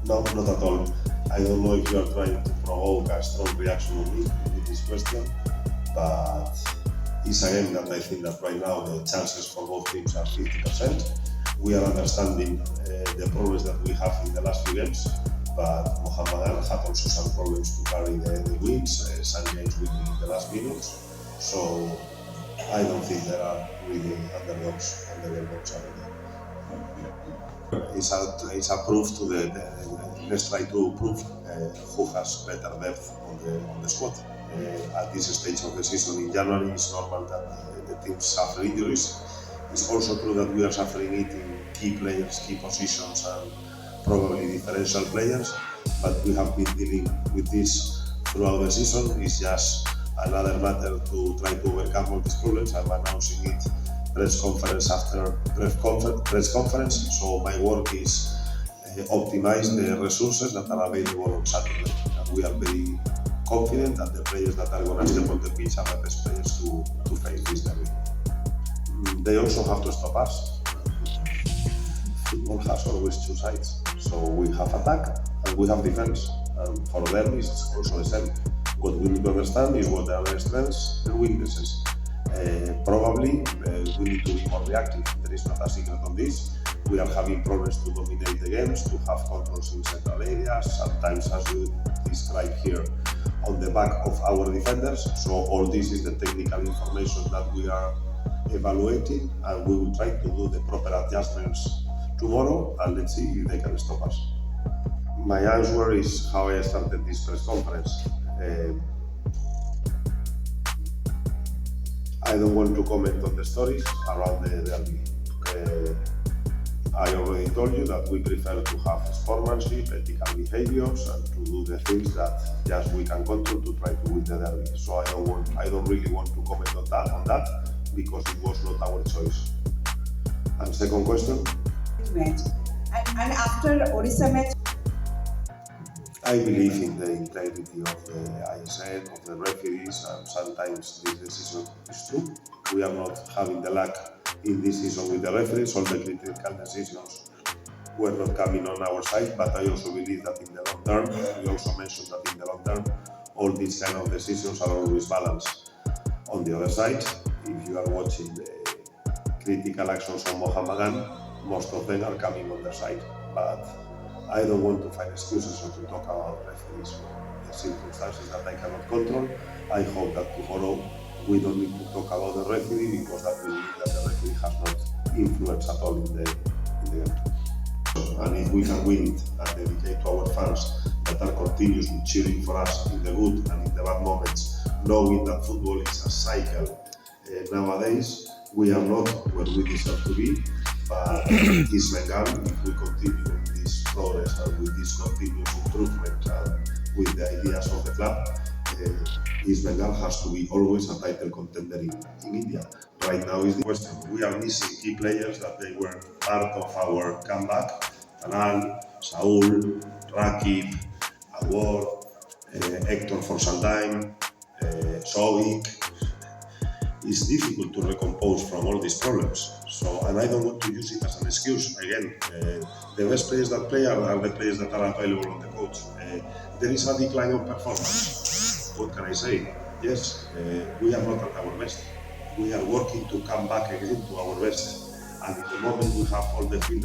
No, not at all. I don't know if you are trying to provoke a strong reaction on me with this question, but it's again that I think that right now the chances for both teams are 50%. We are understanding the problems that we have in the last few games, but Mohammedan had also some problems to carry the wins, some games winning in the last minutes. So I don't think there are really underdogs on the World Cup. It's a proof to let's try to prove who has better depth on the squad. At this stage of the season in January, it's normal that the teams suffer injuries. It's also true that we are suffering it in key players, key positions, and probably differential players. But we have been dealing with this throughout the season. It's just another matter to try to overcome all these problems. I'm announcing it press conference after press conference. So my work is optimize the resources that are available on Saturday. And we are very confident that the players that are going to step on the pitch are the best players to face this derby. They also have to stop us. Football has always two sides. So we have attack and we have defense. And for derbies, it's also the same. What we need to understand is what are their strengths and weaknesses. Probably we need to be more reactive. There is not a secret on this. We are having problems to dominate the games, to have controls in central areas, sometimes as you describe here, on the back of our defenders. So all this is the technical information that we are evaluating, and we will try to do the proper adjustments tomorrow, and let's see if they can stop us. My answer is how I started this press conference. I don't want to comment on the stories around the derby. I already told you that we prefer to have sportsmanship, ethical behaviors, and to do the things that just we can control to try to win the derby. So I don't really want to comment on that because it was not our choice. And second question? Match. And after Odisha match, I believe in the integrity of the ISL, of the referees, and sometimes this decision is true. We are not having the luck in this season with the referees. All the critical decisions were not coming on our side, but I also believe that in the long term, we also mentioned that in the long term, all these kind of decisions are always balanced. On the other side, if you are watching the critical actions on Mohammedan, most of them are coming on their side. But I don't want to find excuses or to talk about referees or the circumstances that I cannot control. I hope that tomorrow we don't need to talk about the referee because that will mean that the referee has not influence at all in the game. And if we can win it and dedicate to our fans that are continuously cheering for us in the good and in the bad moments, knowing that football is a cycle nowadays, we are not where we deserve to be, but it's Bengal if we continue this progress and with this continuous improvement and with the ideas of the club. East Bengal has to be always a title contender in India. Right now is the question. We are missing key players that they were part of our comeback. Kanal, Saul, Rakib, Awar, Hector for some time, Sovic. It's difficult to recompose from all these problems. So, and I don't want to use it as an excuse. Again, the best players that play are the players that are available on the coach. There is a decline of performance. What can I say? Yes, we are not at our best. We are working to come back again to our best. And in the moment we have all the field